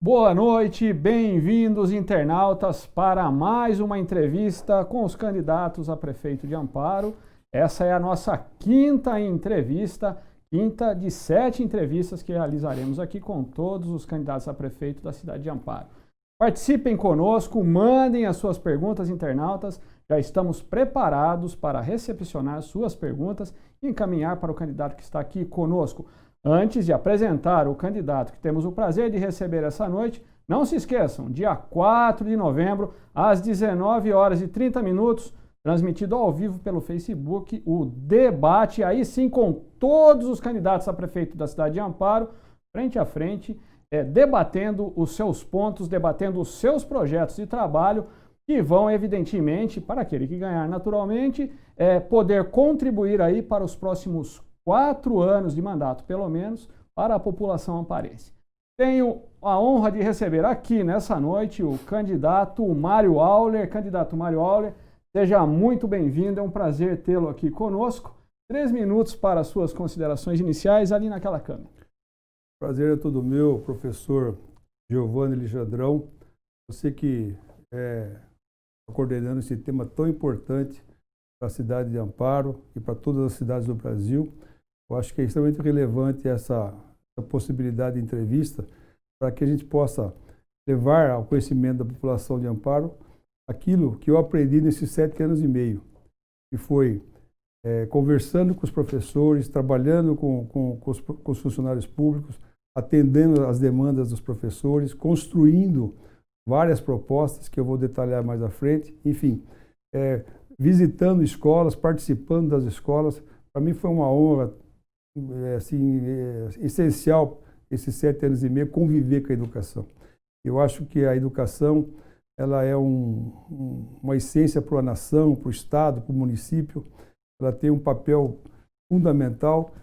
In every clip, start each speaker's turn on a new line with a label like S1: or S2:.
S1: Boa noite, bem-vindos internautas para mais uma entrevista com os candidatos a prefeito de Amparo. Essa é a nossa quinta entrevista, quinta de 7 entrevistas que realizaremos aqui com todos os candidatos a prefeito da cidade de Amparo. Participem conosco, mandem as suas perguntas, internautas. Já estamos preparados para recepcionar suas perguntas e encaminhar para o candidato que está aqui conosco. Antes de apresentar o candidato que temos o prazer de receber essa noite, não se esqueçam, dia 4 de novembro, às 19 horas e 30 minutos, transmitido ao vivo pelo Facebook, o debate, aí sim com todos os candidatos a prefeito da cidade de Amparo, frente a frente, debatendo os seus pontos, debatendo os seus projetos de trabalho, que vão, evidentemente, para aquele que ganhar naturalmente, poder contribuir aí para os próximos 4 anos de mandato, pelo menos, para a população amparense. Tenho a honra de receber aqui nessa noite o candidato Mário Auler. Candidato Mário Auler, seja muito bem-vindo, é um prazer tê-lo aqui conosco. 3 minutos para as suas considerações iniciais ali naquela câmera.
S2: Prazer é todo meu, professor Giovanni Lijandrão. Você que está coordenando esse tema tão importante para a cidade de Amparo e para todas as cidades do Brasil. Eu acho que é extremamente relevante essa possibilidade de entrevista para que a gente possa levar ao conhecimento da população de Amparo aquilo que eu aprendi nesses 7 anos e meio, que foi conversando com os professores, trabalhando com os funcionários públicos, atendendo às demandas dos professores, construindo várias propostas que eu vou detalhar mais à frente, enfim, visitando escolas, participando das escolas. Para mim foi uma honra essencial esses 7 anos e meio conviver com a educação. Eu acho que a educação ela é uma essência para a nação, para o estado, para o município. Ela tem um papel fundamental.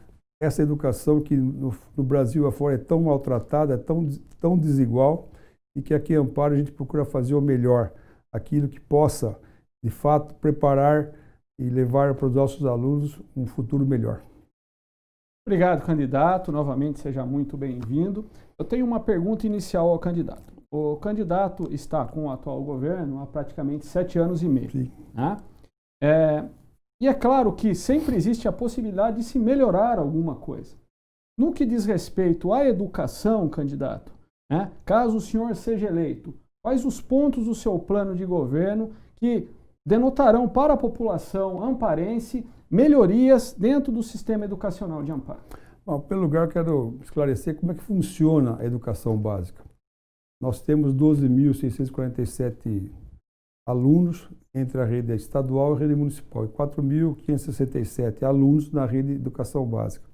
S2: Essa educação que no Brasil afora é tão maltratada, é tão desigual, e que aqui em Amparo a gente procura fazer o melhor, aquilo que possa, de fato, preparar e levar para os nossos alunos um futuro melhor.
S1: Obrigado, candidato. Novamente, seja muito bem-vindo. Eu tenho uma pergunta inicial ao candidato. O candidato está com o atual governo há praticamente 7 anos e meio.
S2: Sim.
S1: Né? E é claro que sempre existe a possibilidade de se melhorar alguma coisa. No que diz respeito à educação, candidato, né? Caso o senhor seja eleito, quais os pontos do seu plano de governo que denotarão para a população amparense melhorias dentro do sistema educacional de Amparo?
S2: Bom, em primeiro lugar, eu quero esclarecer como é que funciona a educação básica. Nós temos 12.647 alunos entre a rede estadual e a rede municipal, e 4.567 alunos na rede de educação básica.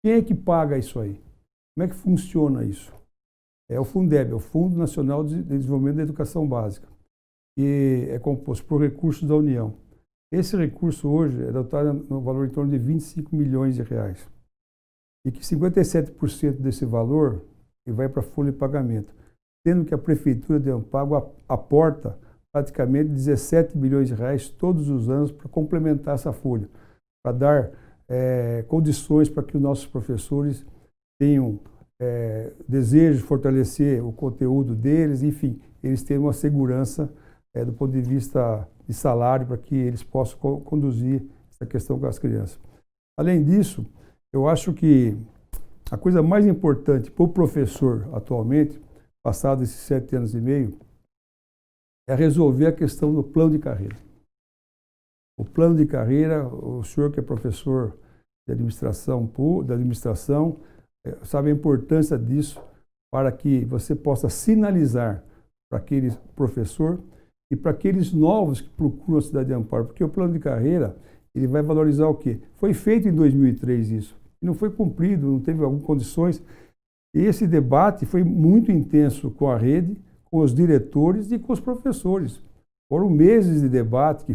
S2: Quem é que paga isso aí? Como é que funciona isso? É o Fundeb, é o Fundo Nacional de Desenvolvimento da Educação Básica, e é composto por recursos da União. Esse recurso hoje é dotado no valor em torno de 25 milhões de reais. E que 57% desse valor vai para a folha de pagamento, sendo que a Prefeitura de Amparo aporta praticamente 17 milhões de reais todos os anos para complementar essa folha, para dar condições para que os nossos professores tenham desejo de fortalecer o conteúdo deles, enfim, eles tenham uma segurança do ponto de vista de salário para que eles possam conduzir essa questão com as crianças. Além disso, eu acho que a coisa mais importante para o professor atualmente, passados esses 7 anos e meio, é resolver a questão do plano de carreira. O plano de carreira, o senhor que é professor de administração, sabe a importância disso para que você possa sinalizar para aquele professor e para aqueles novos que procuram a cidade de Amparo, porque o plano de carreira ele vai valorizar o quê? Foi feito em 2003 isso, e não foi cumprido, não teve algumas condições. E esse debate foi muito intenso com a rede, com os diretores e com os professores. Foram meses de debate que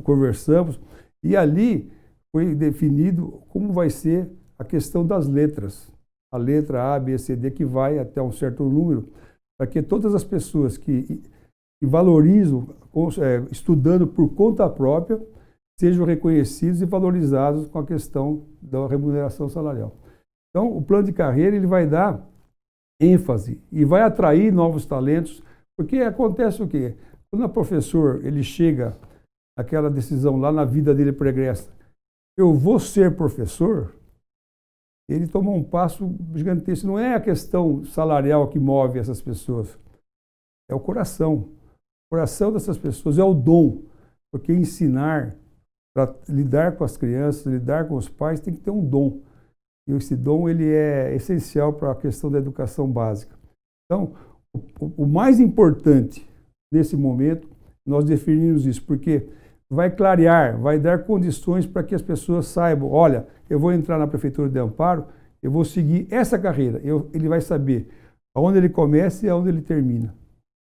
S2: conversamos, e ali foi definido como vai ser a questão das letras. A letra A, B, C, D, que vai até um certo número, para que todas as pessoas que valorizam, estudando por conta própria, sejam reconhecidos e valorizados com a questão da remuneração salarial. Então, o plano de carreira ele vai dar ênfase e vai atrair novos talentos, porque acontece o quê? Quando o professor ele chega àquela decisão lá na vida dele pregressa, eu vou ser professor, ele toma um passo gigantesco. Não é a questão salarial que move essas pessoas, é o coração. O coração dessas pessoas é o dom, porque ensinar, para lidar com as crianças, lidar com os pais, tem que ter um dom. E esse dom ele é essencial para a questão da educação básica. Então, o mais importante nesse momento, nós definimos isso, porque vai clarear, vai dar condições para que as pessoas saibam, olha, eu vou entrar na Prefeitura de Amparo, eu vou seguir essa carreira. Ele vai saber aonde ele começa e aonde ele termina.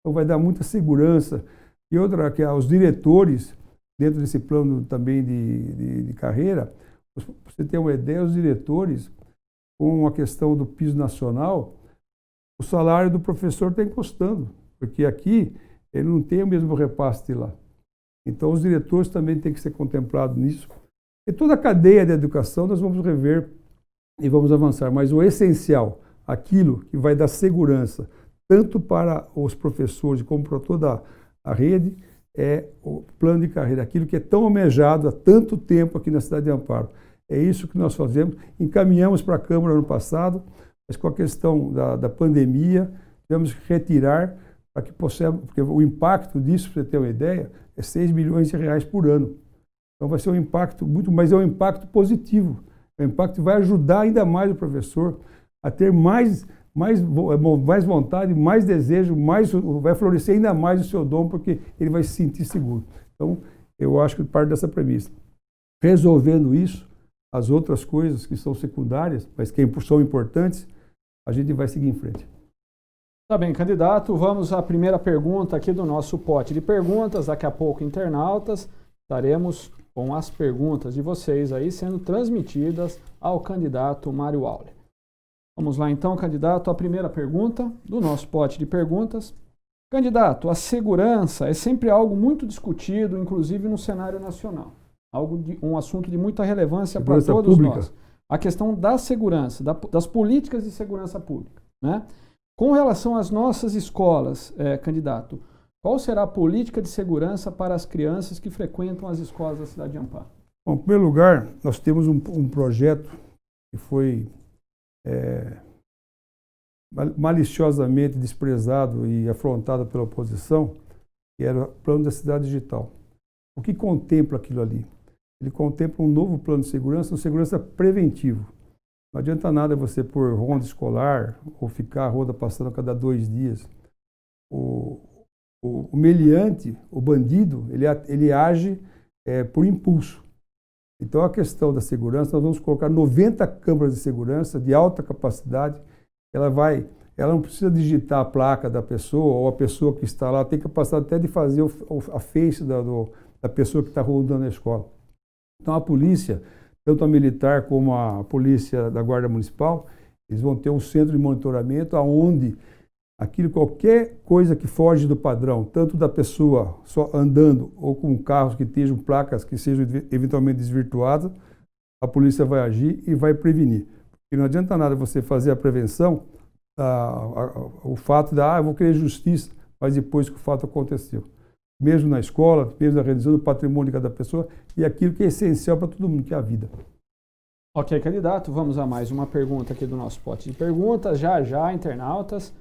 S2: Então vai dar muita segurança. E outra, que os diretores, dentro desse plano também de carreira, para você ter uma ideia, os diretores, com a questão do piso nacional, o salário do professor está encostando, porque aqui ele não tem o mesmo repasse de lá. Então os diretores também têm que ser contemplados nisso. E toda a cadeia da educação nós vamos rever e vamos avançar, mas o essencial, aquilo que vai dar segurança, tanto para os professores como para toda a rede, é o plano de carreira, aquilo que é tão almejado há tanto tempo aqui na cidade de Amparo. É isso que nós fazemos. Encaminhamos para a Câmara ano passado, mas com a questão da pandemia, tivemos que retirar para que possamos, porque o impacto disso, para você ter uma ideia, é 6 milhões de reais por ano. Então vai ser um impacto mas é um impacto positivo. É um impacto que vai ajudar ainda mais o professor a ter mais vontade, mais desejo, vai florescer ainda mais o seu dom, porque ele vai se sentir seguro. Então, eu acho que parte dessa premissa. Resolvendo isso, as outras coisas que são secundárias, mas que são importantes, a gente vai seguir em frente.
S1: Tá bem, candidato, vamos à primeira pergunta aqui do nosso pote de perguntas. Daqui a pouco, internautas, estaremos com as perguntas de vocês aí sendo transmitidas ao candidato Mário Auler. Vamos lá então, candidato, a primeira pergunta do nosso pote de perguntas. Candidato, a segurança é sempre algo muito discutido, inclusive no cenário nacional. Um assunto de muita relevância para todos nós. A questão da segurança, das políticas de segurança pública, né? Com relação às nossas escolas, candidato, qual será a política de segurança para as crianças que frequentam as escolas da cidade de Amparo?
S2: Bom, em primeiro lugar, nós temos um projeto que foi maliciosamente desprezado e afrontado pela oposição, que era o Plano da Cidade Digital. O que contempla aquilo ali? Ele contempla um novo plano de segurança preventivo. Não adianta nada você pôr ronda escolar ou ficar a ronda passando a cada 2 dias. O meliante, o bandido, ele age por impulso. Então, a questão da segurança, nós vamos colocar 90 câmeras de segurança de alta capacidade. Ela não precisa digitar a placa da pessoa, ou a pessoa que está lá tem capacidade até de fazer a face da pessoa que está rodando a escola. Então, a polícia, tanto a militar como a polícia da Guarda Municipal, eles vão ter um centro de monitoramento onde qualquer coisa que foge do padrão, tanto da pessoa só andando ou com carros que tenham placas que sejam eventualmente desvirtuadas, a polícia vai agir e vai prevenir. Porque não adianta nada você fazer a prevenção, o fato eu vou querer justiça, mas depois que o fato aconteceu. Mesmo na escola, mesmo na realização do patrimônio de cada pessoa e aquilo que é essencial para todo mundo, que é a vida.
S1: Ok, candidato, vamos a mais uma pergunta aqui do nosso pote de perguntas. Já, internautas,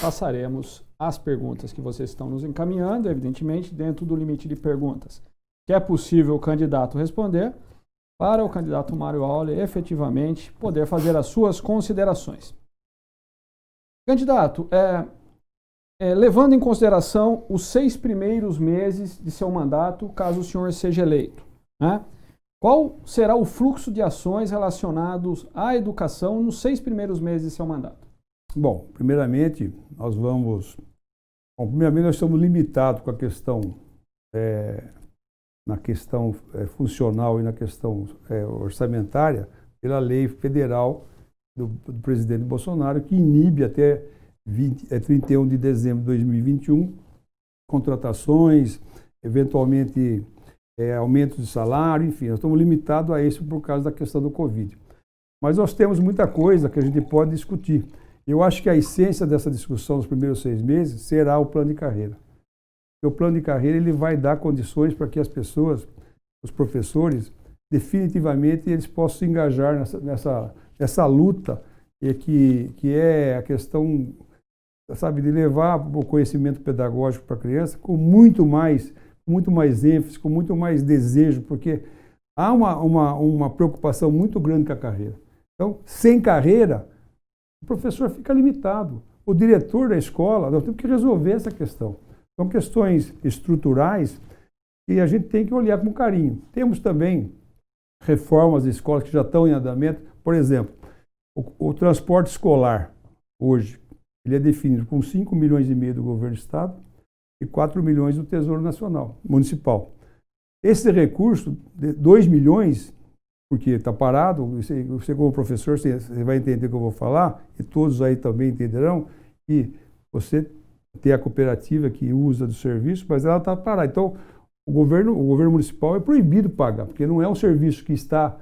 S1: passaremos as perguntas que vocês estão nos encaminhando, evidentemente, dentro do limite de perguntas que é possível o candidato responder, para o candidato Mário Auler efetivamente poder fazer as suas considerações. Candidato, levando em consideração os 6 primeiros meses de seu mandato, caso o senhor seja eleito, né? Qual será o fluxo de ações relacionados à educação nos 6 primeiros meses de seu mandato?
S2: Bom, primeiramente nós estamos limitados com a questão, na questão funcional e na questão orçamentária, pela lei federal do presidente Bolsonaro, que inibe até 31 de dezembro de 2021, contratações, eventualmente aumentos de salário, enfim, nós estamos limitados a isso por causa da questão do Covid. Mas nós temos muita coisa que a gente pode discutir. Eu acho que a essência dessa discussão nos primeiros 6 meses será o plano de carreira. O plano de carreira ele vai dar condições para que as pessoas, os professores, definitivamente eles possam se engajar nessa luta que é a questão, sabe, de levar o conhecimento pedagógico para a criança com muito mais ênfase, com muito mais desejo, porque há uma preocupação muito grande com a carreira. Então, sem carreira, o professor fica limitado. O diretor da escola, nós temos que resolver essa questão. São questões estruturais que a gente tem que olhar com carinho. Temos também reformas de escolas que já estão em andamento. Por exemplo, o transporte escolar, hoje, ele é definido com 5,5 milhões do governo do Estado e 4 milhões do Tesouro Nacional, Municipal. Esse recurso, de 2 milhões, porque está parado, você como professor, você vai entender o que eu vou falar, e todos aí também entenderão, que você tem a cooperativa que usa do serviço, mas ela está parada. Então, o governo municipal é proibido pagar, porque não é um serviço que está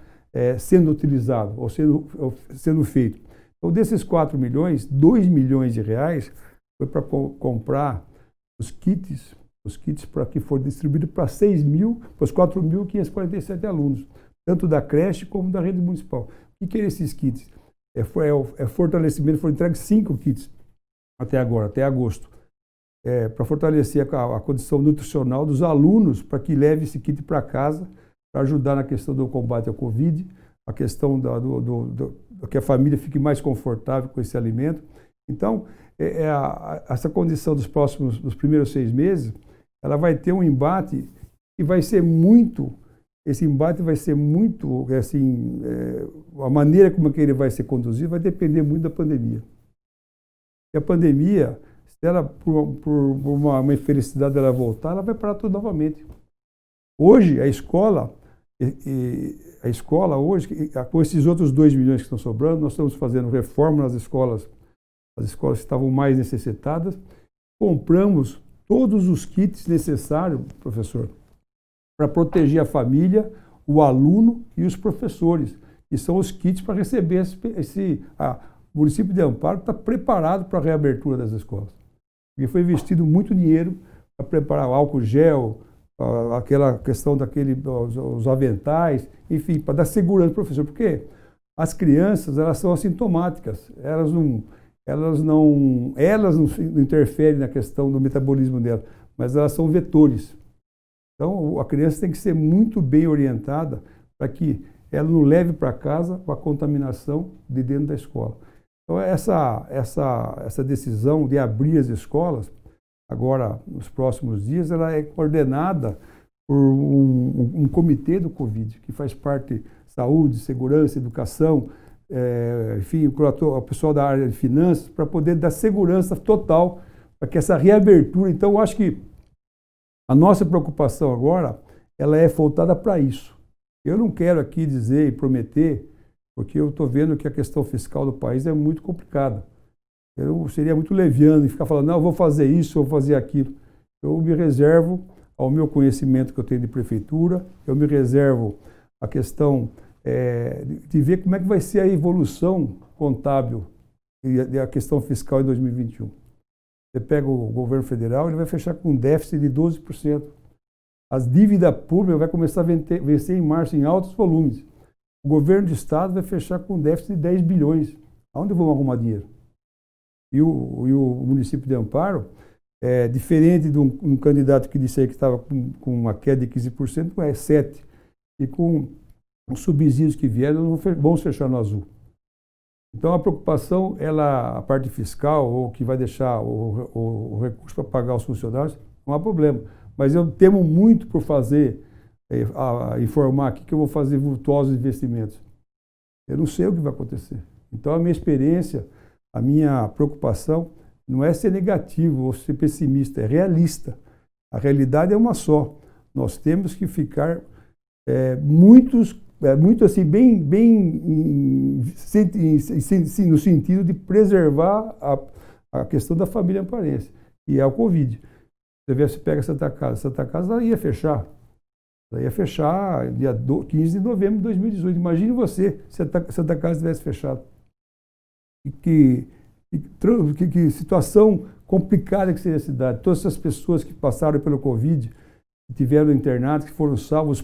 S2: sendo utilizado ou sendo feito. Então, desses 4 milhões, 2 milhões de reais foi para comprar os kits para que foram distribuídos para 4.547 alunos, tanto da creche como da rede municipal. O que eram esses kits? Fortalecimento, foram entregues 5 kits até agora, até agosto, para fortalecer a condição nutricional dos alunos, para que leve esse kit para casa, para ajudar na questão do combate ao Covid, a questão que a família fique mais confortável com esse alimento. Então, essa condição dos primeiros 6 meses, ela vai ter um embate que vai ser muito, esse embate vai ser muito, assim, a maneira como que ele vai ser conduzido vai depender muito da pandemia. E a pandemia, se ela, por uma infelicidade ela voltar, ela vai parar tudo novamente. Hoje, a escola hoje, com esses outros 2 milhões que estão sobrando, nós estamos fazendo reforma nas escolas, as escolas que estavam mais necessitadas, compramos todos os kits necessários, professor, para proteger a família, o aluno e os professores, que são os kits para receber o município de Amparo está preparado para a reabertura das escolas. Porque foi investido muito dinheiro para preparar o álcool gel, aquela questão os aventais, enfim, para dar segurança ao professor. Porque as crianças, elas são assintomáticas, elas não interferem na questão do metabolismo dela, mas elas são vetores. Então, a criança tem que ser muito bem orientada para que ela não leve para casa a contaminação de dentro da escola. Então, essa decisão de abrir as escolas, agora, nos próximos dias, ela é coordenada por um comitê do Covid, que faz parte saúde, segurança, educação, enfim, o pessoal da área de finanças, para poder dar segurança total para que essa reabertura. Então, eu acho que a nossa preocupação agora, ela é voltada para isso. Eu não quero aqui dizer e prometer, porque eu estou vendo que a questão fiscal do país é muito complicada. Eu seria muito leviano em ficar falando, não, eu vou fazer isso, eu vou fazer aquilo. Eu me reservo ao meu conhecimento que eu tenho de prefeitura, eu me reservo a questão de ver como é que vai ser a evolução contábil e a questão fiscal em 2021. Você pega o governo federal, ele vai fechar com um déficit de 12%. As dívidas públicas vai começar a vencer em março em altos volumes. O governo do estado vai fechar com um déficit de 10 bilhões. Aonde vão arrumar dinheiro? E o município de Amparo, diferente de um candidato que disse aí que estava com uma queda de 15%, é 7%. E com os subsídios que vieram, vamos fechar no azul. Então, a preocupação, a parte fiscal, ou que vai deixar o recurso para pagar os funcionários, não há problema. Mas eu temo muito por informar aqui que eu vou fazer vultuosos investimentos. Eu não sei o que vai acontecer. Então, a minha experiência, a minha preocupação não é ser negativo ou ser pessimista, é realista. A realidade é uma só. Nós temos que ficar muito assim, bem no sentido de preservar a questão da família amparense, e é o Covid. Você pega Santa Casa ia fechar. Ela ia fechar dia 15 de novembro de 2018. Imagine você se a Santa Casa tivesse fechado. Que situação complicada que seria a cidade. Todas essas pessoas que passaram pelo Covid, que tiveram internados, que foram salvos,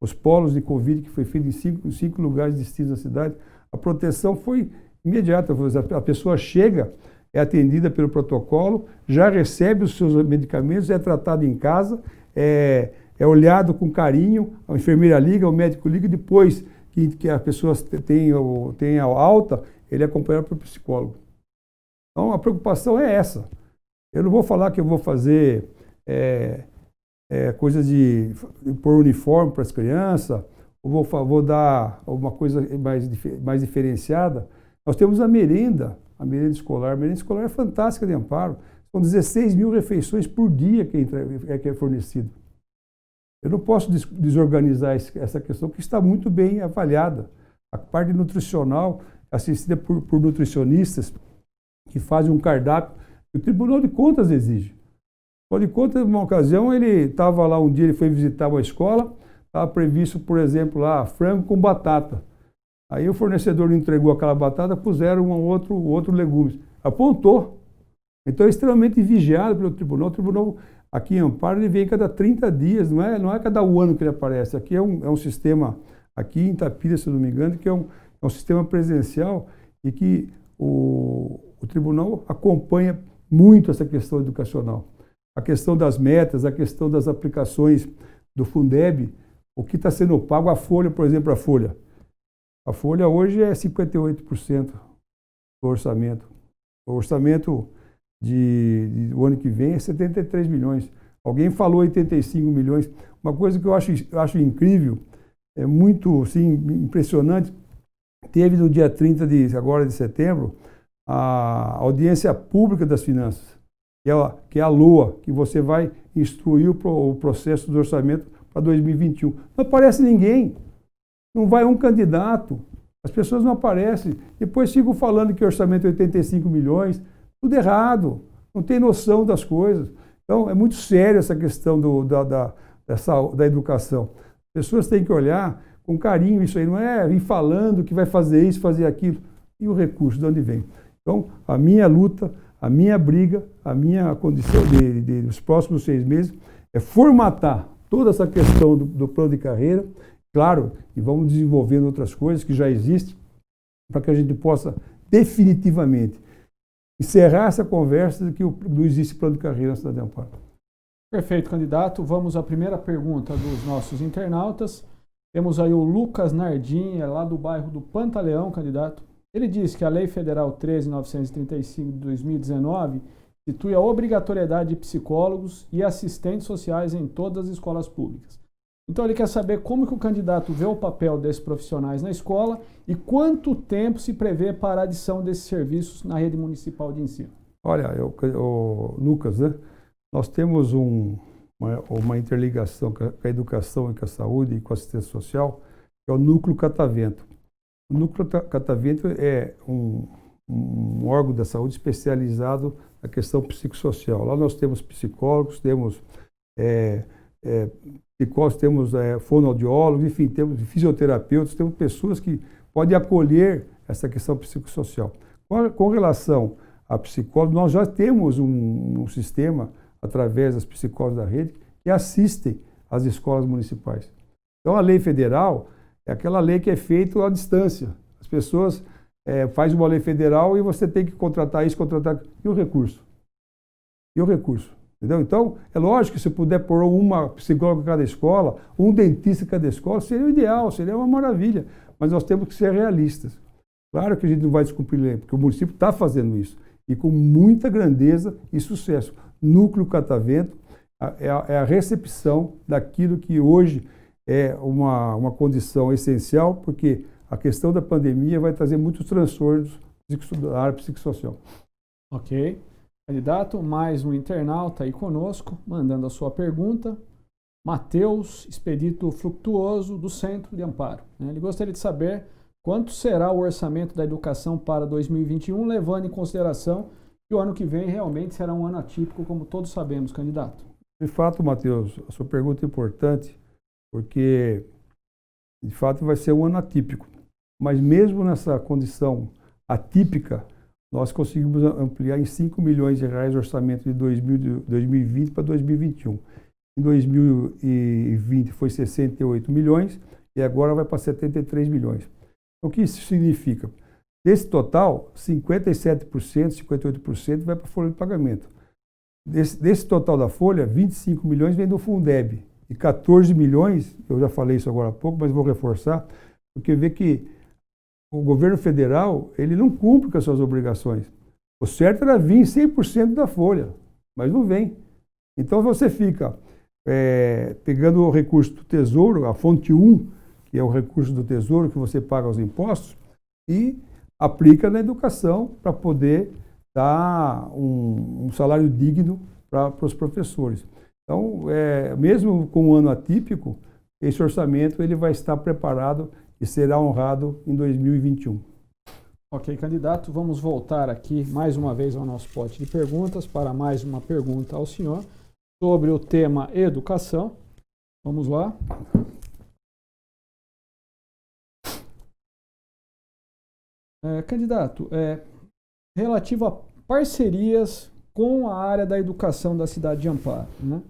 S2: os polos de Covid, que foi feito em cinco lugares distintos da cidade, a proteção foi imediata. A pessoa chega, é atendida pelo protocolo, já recebe os seus medicamentos, é tratada em casa, é olhado com carinho, a enfermeira liga, o médico liga, depois que a pessoa tem a alta, ele é acompanhado pelo psicólogo. Então, a preocupação é essa. Eu não vou falar que eu vou fazer coisa de pôr uniforme para as crianças, ou vou dar alguma coisa mais diferenciada. Nós temos a merenda escolar. A merenda escolar é fantástica de Amparo. São 16 mil refeições por dia que é fornecido. Eu não posso desorganizar essa questão, que está muito bem avaliada. A parte nutricional, assistida por nutricionistas, que fazem um cardápio que o Tribunal de Contas exige. O Tribunal de Contas, numa ocasião, ele estava lá um dia, ele foi visitar uma escola, estava previsto, por exemplo, lá, frango com batata. Aí o fornecedor não entregou aquela batata, puseram outro legume. Apontou. Então é extremamente vigiado pelo tribunal. O tribunal aqui em Amparo ele vem cada 30 dias, não é cada ano que ele aparece. Aqui é um sistema, aqui em Itapira, se não me engano, que é um sistema presencial e que o tribunal acompanha muito essa questão educacional. A questão das metas, a questão das aplicações do Fundeb, o que está sendo pago, a folha, por exemplo, a folha. A folha hoje é 58% do orçamento. O orçamento do ano que vem é 73 milhões. Alguém falou 85 milhões. Uma coisa que eu acho incrível, é muito assim, impressionante, teve no dia 30 agora de setembro a audiência pública das finanças, que é a LOA, que você vai instruir o processo do orçamento para 2021. Não aparece ninguém. Não vai um candidato, as pessoas não aparecem. Depois ficam falando que o orçamento é 85 milhões, tudo errado, não tem noção das coisas. Então, é muito sério essa questão da educação. As pessoas têm que olhar com carinho isso aí, não é vir falando que vai fazer isso, fazer aquilo. E o recurso, de onde vem? Então, a minha luta, a minha briga, a minha condição dos próximos 6 meses é formatar toda essa questão do plano de carreira. Claro, e vamos desenvolvendo outras coisas que já existem, para que a gente possa definitivamente encerrar essa conversa de que não existe plano de carreira na cidade de Amparo.
S1: Perfeito, candidato. Vamos à primeira pergunta dos nossos internautas. Temos aí o Lucas Nardim, lá do bairro do Pantaleão, candidato. Ele diz que a Lei Federal 13.935 de 2019 institui a obrigatoriedade de psicólogos e assistentes sociais em todas as escolas públicas. Então ele quer saber como que o candidato vê o papel desses profissionais na escola e quanto tempo se prevê para a adição desses serviços na rede municipal de ensino.
S2: Olha, Lucas, né? Nós temos uma interligação com a educação e com a saúde e com a assistência social, que é o Núcleo Catavento. O Núcleo Catavento é um órgão da saúde especializado na questão psicossocial. Lá nós temos psicólogos, temos fonoaudiólogos, enfim, temos fisioterapeutas, temos pessoas que podem acolher essa questão psicossocial. Com relação a psicólogos, nós já temos um sistema, através das psicólogas da rede, que assistem às escolas municipais. Então, a lei federal é aquela lei que é feita à distância. As pessoas fazem uma lei federal e você tem que contratar isso, contratar... E o recurso? E o recurso? Entendeu? Então, é lógico que se puder pôr uma psicóloga em cada escola, um dentista em cada escola, seria o ideal, seria uma maravilha. Mas nós temos que ser realistas. Claro que a gente não vai descumprir lei, porque o município está fazendo isso. E com muita grandeza e sucesso. Núcleo Catavento é a recepção daquilo que hoje é uma condição essencial, porque a questão da pandemia vai trazer muitos transtornos da área psicossocial.
S1: Ok. Candidato, mais um internauta aí conosco, mandando a sua pergunta. Matheus Expedito Fructuoso, do Centro de Amparo. Ele gostaria de saber quanto será o orçamento da educação para 2021, levando em consideração que o ano que vem realmente será um ano atípico, como todos sabemos, candidato.
S2: De fato, Matheus, a sua pergunta é importante, porque, de fato, vai ser um ano atípico. Mas mesmo nessa condição atípica, nós conseguimos ampliar em 5 milhões de reais o orçamento de 2020 para 2021. Em 2020 foi 68 milhões e agora vai para 73 milhões. O que isso significa? Desse total, 57%, 58% vai para a folha de pagamento. Desse total da folha, 25 milhões vem do Fundeb. E 14 milhões, eu já falei isso agora há pouco, mas vou reforçar, porque vê que o governo federal ele não cumpre com as suas obrigações. O certo era vir 100% da folha, mas não vem. Então você fica pegando o recurso do Tesouro, a fonte 1, que é o recurso do Tesouro que você paga os impostos, e aplica na educação para poder dar um salário digno para os professores. Então, mesmo com um ano atípico, esse orçamento ele vai estar preparado e será honrado em 2021.
S1: Ok, candidato, vamos voltar aqui mais uma vez ao nosso pote de perguntas para mais uma pergunta ao senhor sobre o tema educação. Vamos lá. Candidato, relativo a parcerias com a área da educação da cidade de Amparo, né?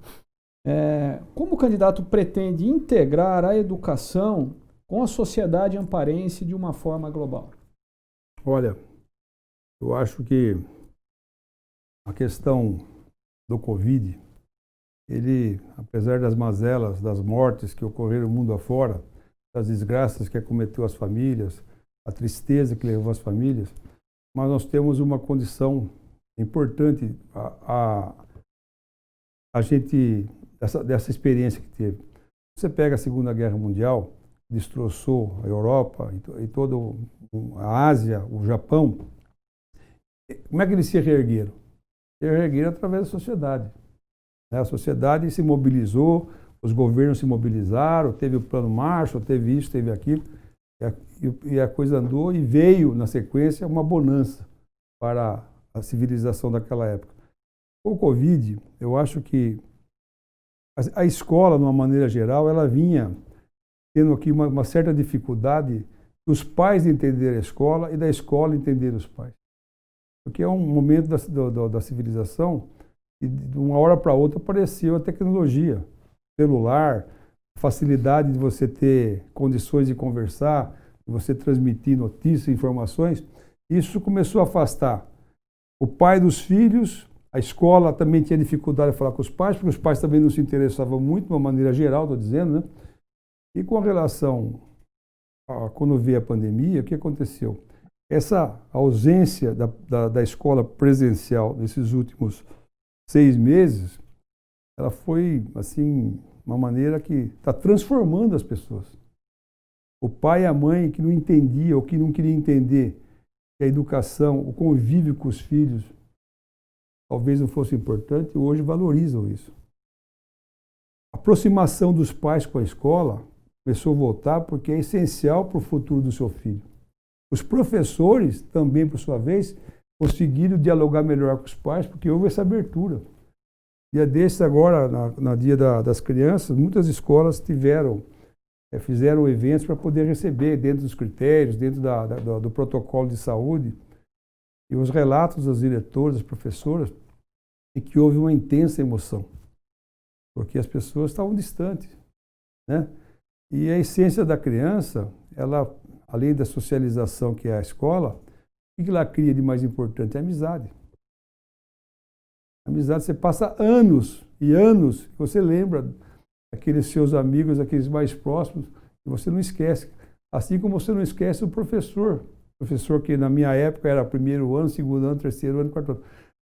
S1: Como o candidato pretende integrar a educação com a sociedade amparense de uma forma global?
S2: Olha, eu acho que a questão do Covid, ele, apesar das mazelas, das mortes que ocorreram no mundo afora, das desgraças que acometeu as famílias, a tristeza que levou as famílias, mas nós temos uma condição importante a gente dessa experiência que teve. Você pega a Segunda Guerra Mundial, destroçou a Europa e toda a Ásia, o Japão. Como é que eles se reergueram? Se reergueram através da sociedade. A sociedade se mobilizou, os governos se mobilizaram, teve o Plano Marshall, teve isso, teve aquilo, e a coisa andou e veio, na sequência, uma bonança para a civilização daquela época. Com o Covid, eu acho que a escola, de uma maneira geral, ela vinha tendo aqui uma certa dificuldade dos pais entenderem a escola e da escola entender os pais. Porque é um momento da civilização e de uma hora para outra apareceu a tecnologia, celular, facilidade de você ter condições de conversar, de você transmitir notícias, informações. Isso começou a afastar o pai dos filhos. A escola também tinha dificuldade de falar com os pais, porque os pais também não se interessavam muito, de uma maneira geral, estou dizendo, né? E com relação a quando veio a pandemia, o que aconteceu? Essa ausência da escola presencial nesses últimos 6 meses, ela foi, assim, uma maneira que está transformando as pessoas. O pai e a mãe que não entendiam, ou que não queriam entender que a educação, o convívio com os filhos, talvez não fosse importante, hoje valorizam isso. A aproximação dos pais com a escola começou a voltar porque é essencial para o futuro do seu filho. Os professores também, por sua vez, conseguiram dialogar melhor com os pais porque houve essa abertura. Dia desses agora, no Dia das Crianças, muitas escolas fizeram eventos para poder receber dentro dos critérios, dentro do protocolo de saúde. E os relatos das diretoras, das professoras, é que houve uma intensa emoção, porque as pessoas estavam distantes, né? E a essência da criança, ela, além da socialização que é a escola, o que ela cria de mais importante? É a amizade. A amizade, você passa anos e anos, você lembra daqueles seus amigos, aqueles mais próximos, e você não esquece. Assim como você não esquece o professor. O professor que na minha época era primeiro ano, segundo ano, terceiro ano, quarto ano.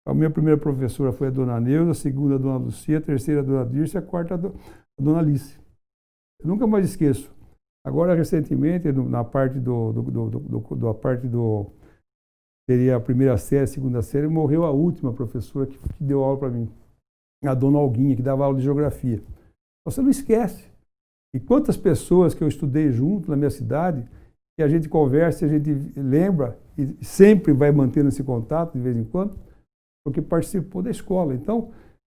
S2: A minha primeira professora foi a dona Neuza, a segunda a dona Lucia, a terceira a dona Dirce, a quarta a dona Alice. Eu nunca mais esqueço. Agora, recentemente, na parte seria a primeira série, a segunda série, morreu a última professora que deu aula para mim, a dona Alguinha, que dava aula de geografia. Você não esquece. E quantas pessoas que eu estudei junto na minha cidade, que a gente conversa, a gente lembra e sempre vai mantendo esse contato de vez em quando, porque participou da escola. Então,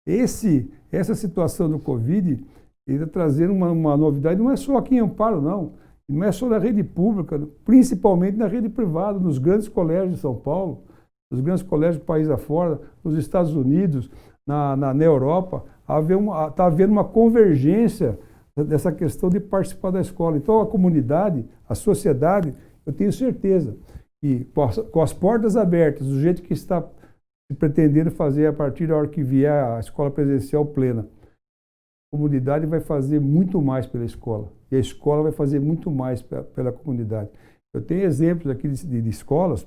S2: essa situação do Covid Ele está trazendo uma novidade, não é só aqui em Amparo, não. Não é só na rede pública, principalmente na rede privada, nos grandes colégios de São Paulo, nos grandes colégios do país afora, nos Estados Unidos, na Europa. Está havendo uma convergência dessa questão de participar da escola. Então, a comunidade, a sociedade, eu tenho certeza que com as portas abertas, do jeito que está se pretendendo fazer a partir da hora que vier a escola presencial plena, a comunidade vai fazer muito mais pela escola. E a escola vai fazer muito mais pela comunidade. Eu tenho exemplos aqui de escolas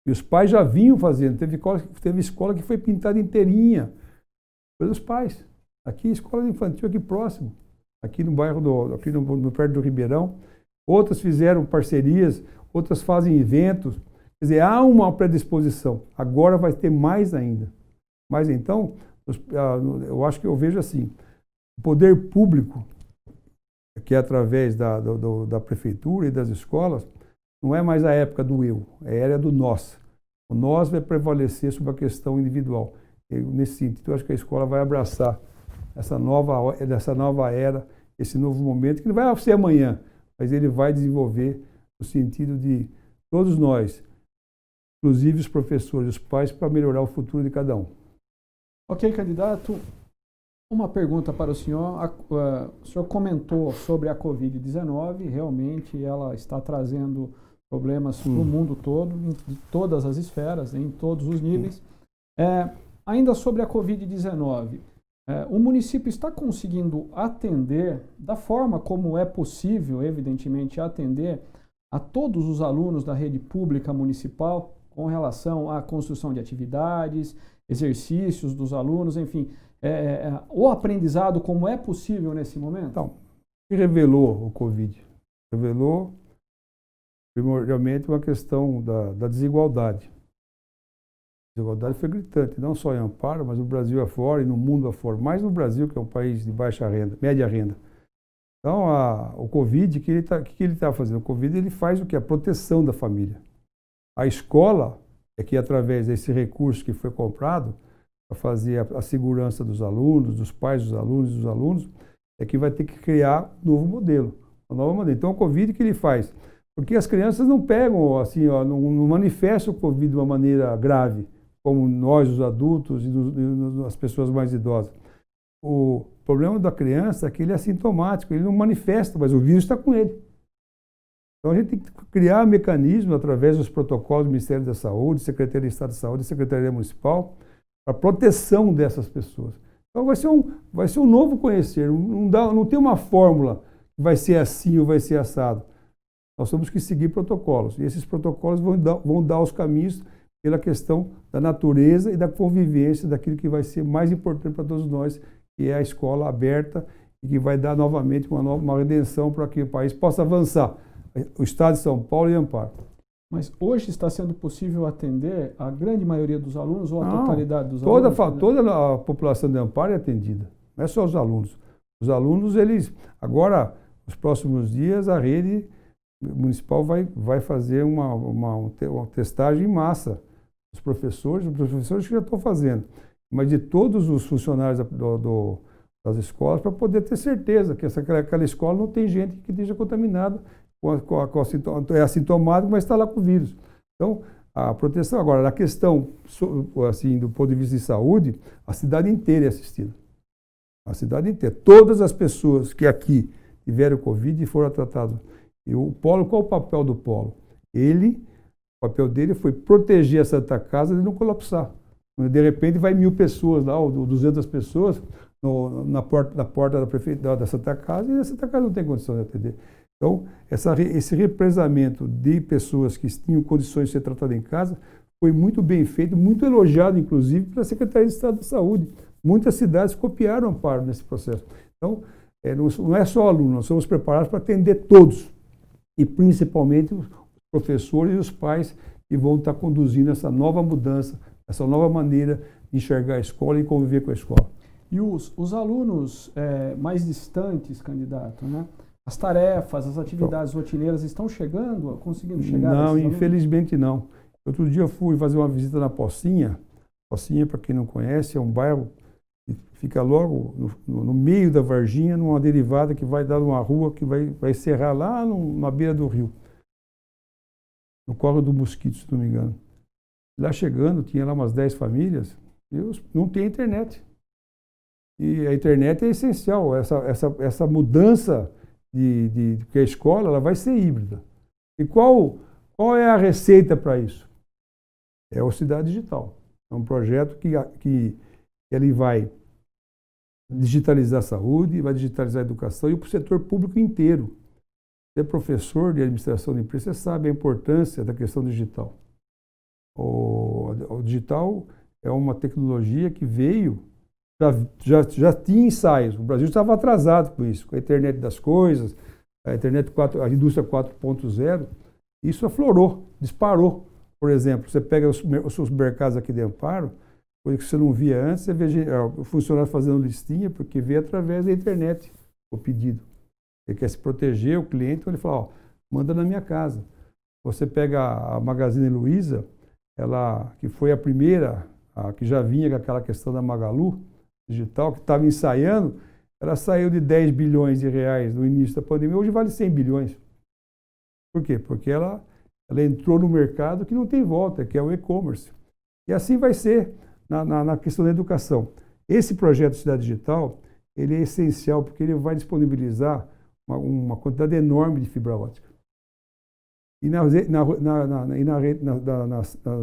S2: que os pais já vinham fazendo. Teve escola que foi pintada inteirinha pelos pais. Aqui, escola infantil aqui próximo. Aqui no bairro, no perto do Ribeirão. Outras fizeram parcerias, outras fazem eventos. Quer dizer, há uma predisposição. Agora vai ter mais ainda. Mas então, eu acho que eu vejo assim, o poder público, que é através da prefeitura e das escolas, não é mais a época do eu, é a era do nós. O nós vai prevalecer sobre a questão individual. Nesse sentido, eu acho que a escola vai abraçar essa nova era, esse novo momento, que não vai ser amanhã, mas ele vai desenvolver no sentido de todos nós, inclusive os professores, os pais, para melhorar o futuro de cada um.
S1: Ok, candidato. Uma pergunta para o senhor. O senhor comentou sobre a Covid-19, realmente ela está trazendo problemas no mundo todo, em todas as esferas, em todos os níveis. Ainda sobre a Covid-19, o município está conseguindo atender da forma como é possível, evidentemente, atender a todos os alunos da rede pública municipal com relação à construção de atividades, exercícios dos alunos, enfim, o aprendizado como é possível nesse momento?
S2: Então, o que revelou o Covid? Revelou, primordialmente, uma questão da desigualdade. A desigualdade foi gritante, não só em Amparo, mas no Brasil afora e no mundo afora. Mais no Brasil, que é um país de baixa renda, média renda. Então, o Covid, o que ele está fazendo? O Covid ele faz o que? A proteção da família. A escola é que, através desse recurso que foi comprado, para fazer a segurança dos alunos, dos pais dos alunos, é que vai ter que criar um novo modelo, uma nova maneira. Então, o Covid, o que ele faz? Porque as crianças não pegam, assim, não manifestam o Covid de uma maneira grave, como nós, os adultos e as pessoas mais idosas. O problema da criança é que ele é assintomático, ele não manifesta, mas o vírus está com ele. Então, a gente tem que criar mecanismos, através dos protocolos do Ministério da Saúde, Secretaria de Estado de Saúde e Secretaria Municipal, para a proteção dessas pessoas. Então, vai ser um novo conhecer, não tem uma fórmula que vai ser assim ou vai ser assado. Nós temos que seguir protocolos, e esses protocolos vão dar os caminhos pela questão da natureza e da convivência daquilo que vai ser mais importante para todos nós, que é a escola aberta e que vai dar novamente uma redenção para que o país possa avançar, o Estado de São Paulo e Amparo.
S1: Mas hoje está sendo popossível atender a grande maioria dos alunos ou a totalidade dos alunos?
S2: Toda a população de Amparo é atendida, não é só os alunos. Os alunos, agora, nos próximos dias, a rede municipal vai fazer uma testagem em massa. Os professores que já estão fazendo, mas de todos os funcionários das escolas, para poder ter certeza que aquela escola não tem gente que esteja contaminada, é assintomático, mas está lá com o vírus. Então, a proteção. Agora, na questão, assim, do ponto de vista de saúde, a cidade inteira é assistida. A cidade inteira. Todas as pessoas que aqui tiveram Covid foram tratadas. E o polo, qual o papel do polo? O papel dele foi proteger a Santa Casa de não colapsar. De repente, vai 1.000 pessoas lá, ou 200 pessoas, na porta da Santa Casa, e a Santa Casa não tem condição de atender. Então, esse represamento de pessoas que tinham condições de ser tratadas em casa foi muito bem feito, muito elogiado, inclusive, pela Secretaria de Estado da Saúde. Muitas cidades copiaram Amparo nesse processo. Então, não é só aluno, nós somos preparados para atender todos, e principalmente os professores e os pais que vão estar conduzindo essa nova mudança, essa nova maneira de enxergar a escola e conviver com a escola.
S1: E os alunos mais distantes, candidato, né? As tarefas, as atividades rotineiras estão conseguindo chegar?
S2: Não, infelizmente não. Outro dia eu fui fazer uma visita na Pocinha. Pocinha, para quem não conhece, é um bairro E fica logo no meio da Varginha, numa derivada que vai dar numa rua que vai encerrar lá na beira do rio, no Córrego do Mosquito, se não me engano. Lá chegando, tinha lá umas 10 famílias, e não tem internet. E a internet é essencial, essa mudança que a escola ela vai ser híbrida. E qual é a receita para isso? É o Cidade Digital. É um projeto que ele vai digitalizar a saúde, vai digitalizar a educação e para o setor público inteiro. Você é professor de administração de empresa, você sabe a importância da questão digital. O digital é uma tecnologia que veio, já tinha ensaios. O Brasil estava atrasado com isso, com a internet das coisas, a a indústria 4.0. Isso aflorou, disparou. Por exemplo, você pega os seus mercados aqui de Amparo, coisa que você não via antes, você vê o funcionário fazendo listinha, porque vê através da internet o pedido. Ele quer se proteger, o cliente, então ele fala, ó, manda na minha casa. Você pega a Magazine Luiza, ela que foi a primeira, que já vinha com aquela questão da Magalu digital, que estava ensaiando, ela saiu de 10 bilhões de reais no início da pandemia, hoje vale 100 bilhões. Por quê? Porque ela entrou no mercado que não tem volta, que é o e-commerce. E assim vai ser na questão da educação. Esse projeto Cidade Digital, ele é essencial porque ele vai disponibilizar uma quantidade enorme de fibra ótica. E na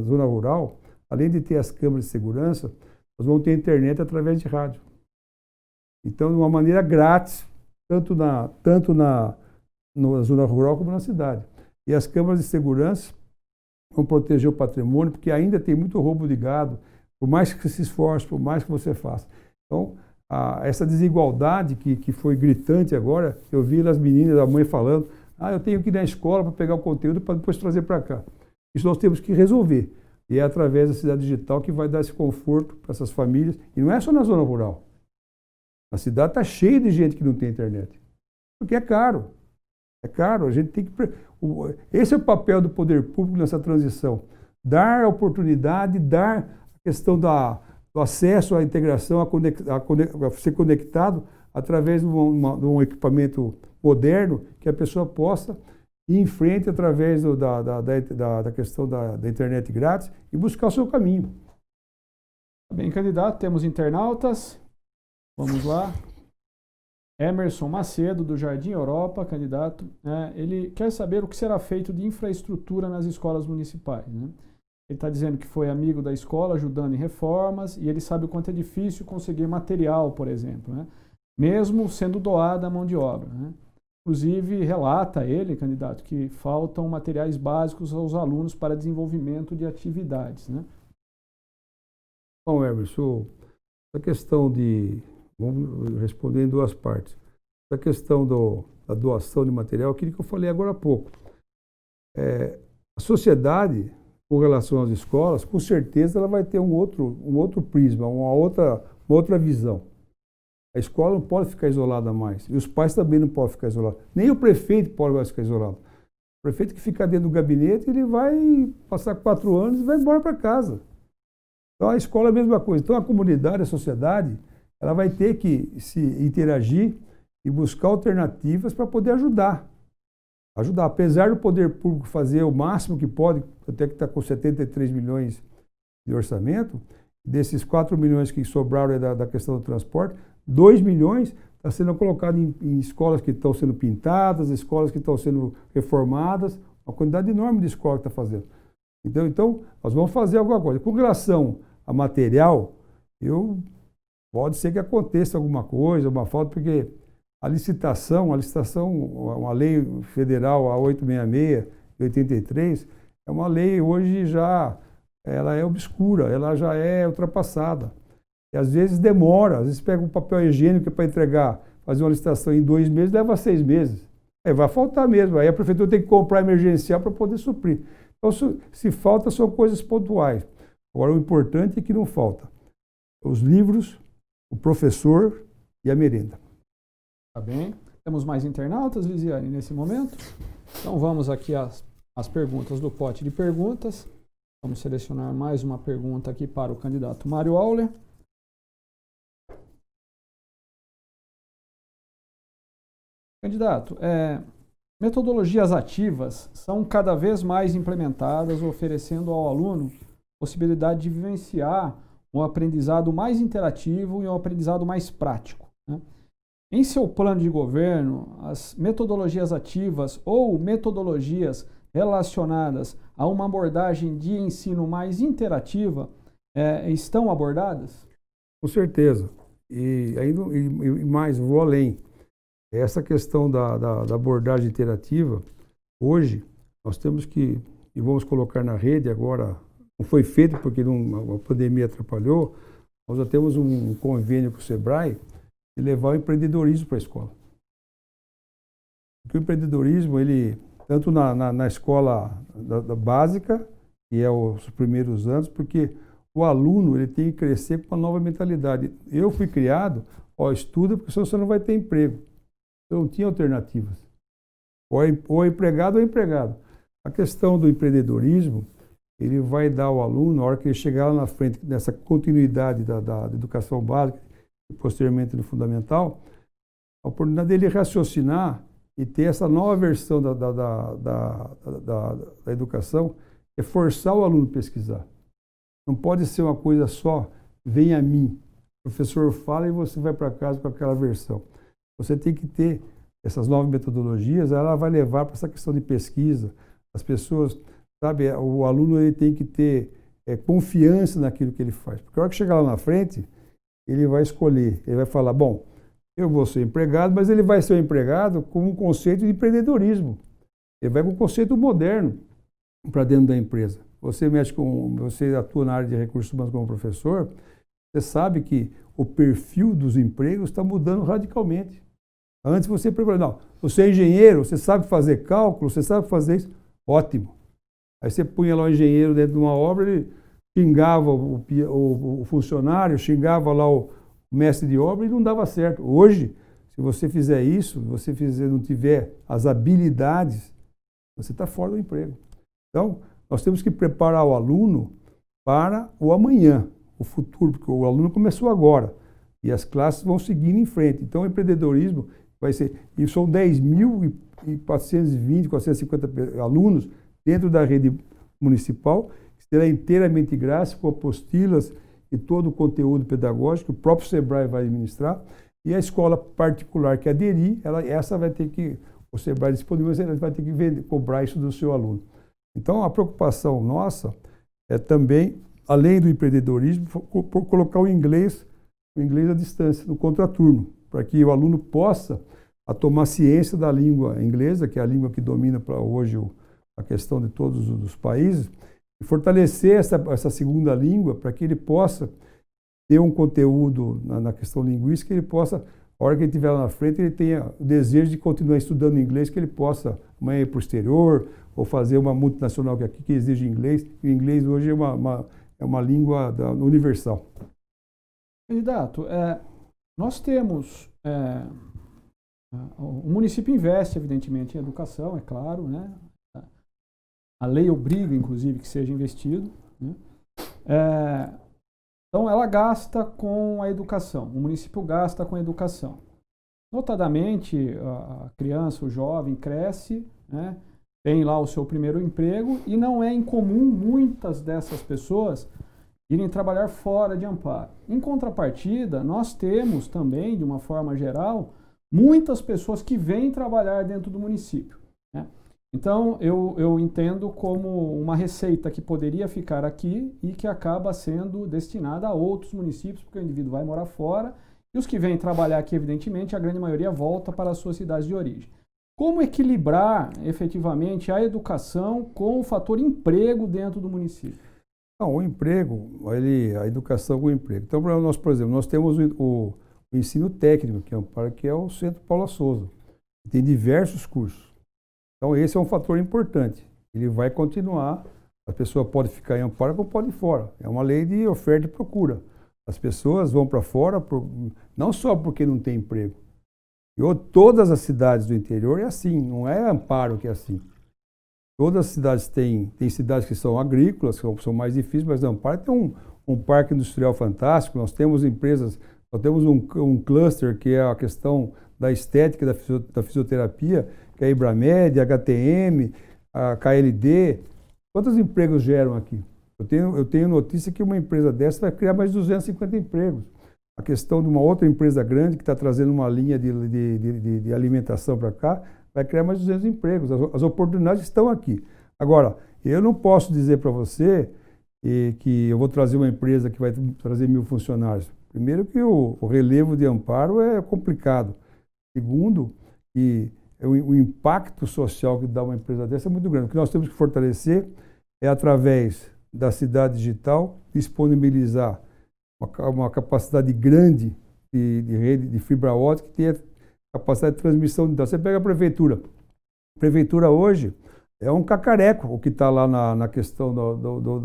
S2: zona rural, além de ter as câmeras de segurança, nós vamos ter internet através de rádio. Então, de uma maneira grátis, tanto na zona rural como na cidade. E as câmeras de segurança vão proteger o patrimônio, porque ainda tem muito roubo de gado, por mais que você se esforce, por mais que você faça. Então, essa desigualdade que foi gritante agora, eu vi as meninas, a mãe falando, eu tenho que ir na escola para pegar o conteúdo para depois trazer para cá. Isso nós temos que resolver. E é através da Cidade Digital que vai dar esse conforto para essas famílias. E não é só na zona rural. A cidade está cheia de gente que não tem internet. Porque é caro. É caro. A gente tem que... Esse é o papel do poder público nessa transição. Dar a oportunidade, dar a questão do acesso à integração, a ser conectado através de um equipamento moderno que a pessoa possa ir em frente através da questão da internet grátis e buscar o seu caminho.
S1: Bem, candidato, temos internautas. Vamos lá. Emerson Macedo, do Jardim Europa, candidato. Ele quer saber o que será feito de infraestrutura nas escolas municipais. Né? Ele está dizendo que foi amigo da escola, ajudando em reformas, e ele sabe o quanto é difícil conseguir material, por exemplo, né? Mesmo sendo doada a mão de obra. Né? Inclusive, relata ele, candidato, que faltam materiais básicos aos alunos para desenvolvimento de atividades. Né?
S2: Bom, Emerson, a questão vamos responder em duas partes. A questão da doação de material, aquilo que eu falei agora há pouco. A sociedade, com relação às escolas, com certeza ela vai ter um outro prisma, uma outra visão. A escola não pode ficar isolada mais. E os pais também não podem ficar isolados. Nem o prefeito pode mais ficar isolado. O prefeito que fica dentro do gabinete, ele vai passar 4 anos e vai embora para casa. Então a escola é a mesma coisa. Então a comunidade, a sociedade, ela vai ter que se interagir e buscar alternativas para poder ajudar. Apesar do poder público fazer o máximo que pode, até que está com 73 milhões de orçamento, desses 4 milhões que sobraram da questão do transporte, 2 milhões está sendo colocado em escolas que estão sendo pintadas, escolas que estão sendo reformadas, uma quantidade enorme de escola que está fazendo. Então, nós vamos fazer alguma coisa. Com relação a material, pode ser que aconteça alguma coisa, uma falta, porque a licitação, uma lei federal, a 866 de 83, é uma lei hoje ela é obscura, ela já é ultrapassada. E às vezes demora, às vezes pega um papel higiênico para entregar, fazer uma licitação em 2 meses, leva 6 meses. Vai faltar mesmo, aí a prefeitura tem que comprar emergencial para poder suprir. Então, se falta, são coisas pontuais. Agora, o importante é que não falta os livros, o professor e a merenda.
S1: Tá bem. Temos mais internautas, Lisiane, nesse momento? Então, vamos aqui às perguntas do pote de perguntas. Vamos selecionar mais uma pergunta aqui para o candidato Mário Auler. Candidato, metodologias ativas são cada vez mais implementadas, oferecendo ao aluno possibilidade de vivenciar um aprendizado mais interativo e um aprendizado mais prático, né? Em seu plano de governo, as metodologias ativas ou metodologias relacionadas a uma abordagem de ensino mais interativa estão abordadas?
S2: Com certeza. E mais, vou além. Essa questão da abordagem interativa, hoje, nós temos que, e vamos colocar na rede agora, não foi feito porque a pandemia atrapalhou, nós já temos um convênio com o Sebrae de levar o empreendedorismo para a escola. Porque o empreendedorismo, ele, tanto na escola da básica, que é os primeiros anos, porque o aluno ele tem que crescer com uma nova mentalidade. Eu fui criado, estuda porque senão você não vai ter emprego. Eu não tinha alternativas. Ou é empregado ou é empregado. A questão do empreendedorismo, ele vai dar ao aluno, na hora que ele chegar lá na frente, nessa continuidade da educação básica e posteriormente no fundamental, a oportunidade dele raciocinar e ter essa nova versão da educação, é forçar o aluno a pesquisar. Não pode ser uma coisa só, vem a mim. O professor fala e você vai para casa com aquela versão. Você tem que ter essas novas metodologias, ela vai levar para essa questão de pesquisa. As pessoas, sabe, o aluno ele tem que ter confiança naquilo que ele faz. Porque a hora que chegar lá na frente, ele vai escolher, ele vai falar, bom, eu vou ser empregado, mas ele vai ser um empregado com um conceito de empreendedorismo. Ele vai com um conceito moderno para dentro da empresa. Você atua na área de recursos humanos como professor, você sabe que o perfil dos empregos está mudando radicalmente. Antes você não, você é engenheiro, você sabe fazer cálculo, você sabe fazer isso, ótimo. Aí você punha lá o engenheiro dentro de uma obra, ele xingava o funcionário, xingava lá o mestre de obra e não dava certo. Hoje, se você fizer isso, não tiver as habilidades, você está fora do emprego. Então, nós temos que preparar o aluno para o amanhã, o futuro, porque o aluno começou agora e as classes vão seguindo em frente. Então, o empreendedorismo vai ser... E são 10.420, 450 alunos dentro da rede municipal, que será inteiramente grátis, com apostilas e todo o conteúdo pedagógico, o próprio Sebrae vai administrar, e a escola particular que aderir, essa vai ter que... O Sebrae disponibiliza, ela vai ter que cobrar isso do seu aluno. Então, a preocupação nossa é também, além do empreendedorismo, colocar o inglês à distância, no contraturno, para que o aluno possa tomar ciência da língua inglesa, que é a língua que domina para hoje a questão de todos os países, e fortalecer essa segunda língua para que ele possa ter um conteúdo na questão linguística, ele possa, a hora que ele estiver lá na frente, ele tenha o desejo de continuar estudando inglês, que ele possa amanhã ir para o exterior, ou fazer uma multinacional que exige inglês. E o inglês hoje é uma língua universal.
S1: Candidato, nós temos... o município investe, evidentemente, em educação, é claro, né? A lei obriga, inclusive, que seja investido, né? Então, ela gasta com a educação, o município gasta com a educação. Notadamente, a criança, o jovem cresce, né? Tem lá o seu primeiro emprego e não é incomum muitas dessas pessoas irem trabalhar fora de Amparo. Em contrapartida, nós temos também, de uma forma geral, muitas pessoas que vêm trabalhar dentro do município, né? Então, eu entendo como uma receita que poderia ficar aqui e que acaba sendo destinada a outros municípios, porque o indivíduo vai morar fora e os que vêm trabalhar aqui, evidentemente, a grande maioria volta para a sua cidade de origem. Como equilibrar, efetivamente, a educação com o fator emprego dentro do município?
S2: Não, o emprego, a educação com o emprego. Então, nós, por exemplo, nós temos o ensino técnico, que é o Centro Paula Souza. Tem diversos cursos. Então, esse é um fator importante. Ele vai continuar. A pessoa pode ficar em Amparo como pode ir fora. É uma lei de oferta e procura. As pessoas vão para fora, não só porque não tem emprego. Todas as cidades do interior é assim, não é Amparo que é assim. Todas as cidades têm cidades que são agrícolas, que são mais difíceis, mas Amparo tem um parque industrial fantástico, nós temos empresas, nós temos um cluster que é a questão da estética, da fisioterapia, que é a Ibramed, a HTM, a KLD. Quantos empregos geram aqui? Eu tenho notícia que uma empresa dessa vai criar mais de 250 empregos. A questão de uma outra empresa grande que está trazendo uma linha de alimentação para cá, vai criar mais de 200 empregos. As oportunidades estão aqui. Agora, eu não posso dizer para você que eu vou trazer uma empresa que vai trazer 1000 funcionários. Primeiro que o relevo de Amparo é complicado. Segundo, que o impacto social que dá uma empresa dessa é muito grande. O que nós temos que fortalecer é, através da cidade digital, disponibilizar uma capacidade grande de rede de fibra ótica que tenha capacidade de transmissão de dados. Você pega a prefeitura. A prefeitura hoje é um cacareco o que está lá na questão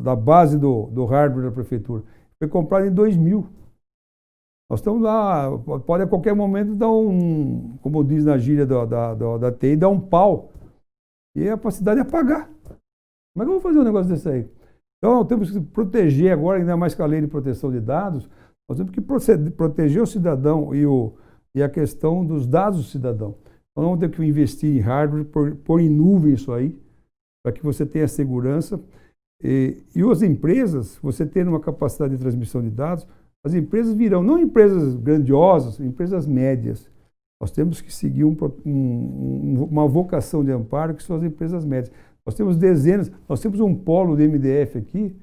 S2: da base do hardware da prefeitura. Foi comprado em 2000. Nós estamos lá, pode a qualquer momento dar como diz na gíria da TI, dar um pau. E a cidade apagar. Como é que eu vou fazer um negócio desse aí? Então, nós temos que proteger agora, ainda mais com a lei de proteção de dados, nós temos que proteger o cidadão e a questão dos dados do cidadão. Então, vamos ter que investir em hardware, pôr em nuvem isso aí, para que você tenha segurança. E as empresas, você tendo uma capacidade de transmissão de dados, as empresas virão, não empresas grandiosas, empresas médias. Nós temos que seguir uma vocação de Amparo, que são as empresas médias. Nós temos dezenas, nós temos um polo do MDF aqui,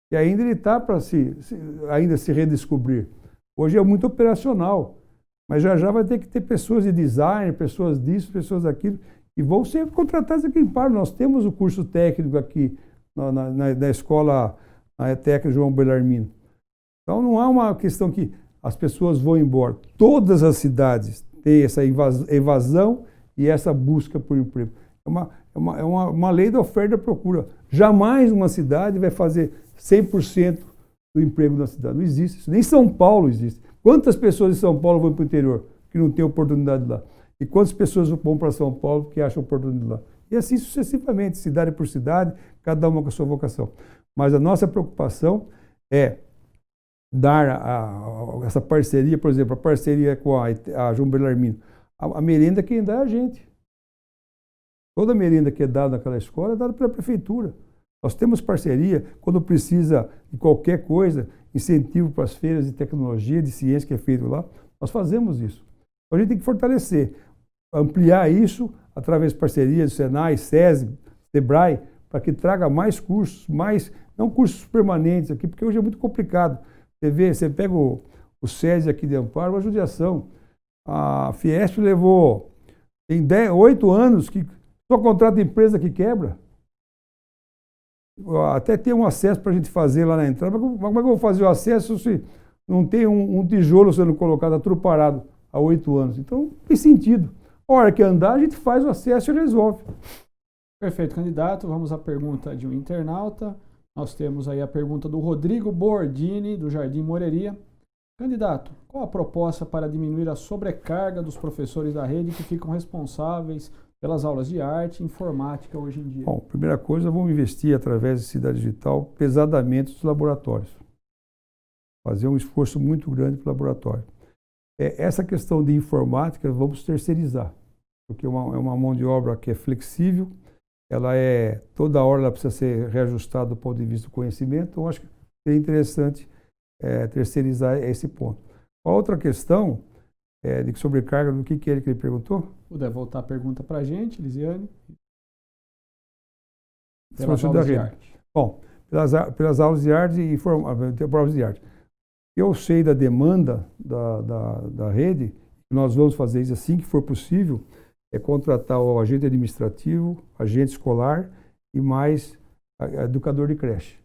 S2: que ainda ele está para ainda se redescobrir. Hoje é muito operacional, mas já vai ter que ter pessoas de design, pessoas disso, pessoas daquilo, e vão ser contratadas aqui em Amparo. Nós temos o curso técnico aqui na escola técnica João Bellarmino. Então não há uma questão que as pessoas vão embora. Todas as cidades têm essa evasão e essa busca por emprego. É uma lei da oferta e da procura. Jamais uma cidade vai fazer 100% do emprego da cidade. Não existe isso. Nem São Paulo existe. Quantas pessoas de São Paulo vão para o interior que não tem oportunidade lá? E quantas pessoas vão para São Paulo que acham oportunidade lá? E assim sucessivamente, cidade por cidade, cada uma com a sua vocação. Mas a nossa preocupação é dar essa parceria, por exemplo, a parceria com a João Bellarmino. A merenda quem dá é a gente. Toda a merenda que é dada naquela escola é dada pela prefeitura. Nós temos parceria quando precisa de qualquer coisa, incentivo para as feiras de tecnologia, de ciência que é feito lá, nós fazemos isso. Então a gente tem que fortalecer, ampliar isso através de parcerias do Senai, SESI, SEBRAE, para que traga mais cursos, não cursos permanentes aqui, porque hoje é muito complicado. Você pega o SESI aqui de Amparo, uma judiação. A Fiesp tem 8 anos que só contrata empresa que quebra. Até tem um acesso para a gente fazer lá na entrada. Mas como é que eu vou fazer o acesso se não tem um tijolo sendo colocado, atruparado há 8 anos? Então, não tem sentido. A hora que andar, a gente faz o acesso e resolve.
S1: Perfeito, candidato. Vamos à pergunta de um internauta. Nós temos aí a pergunta do Rodrigo Bordini, do Jardim Moreria. Candidato, qual a proposta para diminuir a sobrecarga dos professores da rede que ficam responsáveis pelas aulas de arte e informática hoje em dia?
S2: Bom, primeira coisa, vamos investir através de Cidade Digital pesadamente nos laboratórios. Fazer um esforço muito grande para o laboratório. Essa questão de informática, vamos terceirizar, porque é uma mão de obra que é flexível, toda hora ela precisa ser reajustada do ponto de vista do conhecimento, então acho que seria interessante terceirizar esse ponto. A outra questão de sobrecarga, do que é que ele perguntou?
S1: Puder voltar a pergunta para a gente, Lisiane.
S2: Pelas aulas de arte. Bom, pelas aulas de arte e provas de arte. Eu sei da demanda da rede, nós vamos fazer isso assim que for possível, contratar o agente administrativo, agente escolar e mais educador de creche,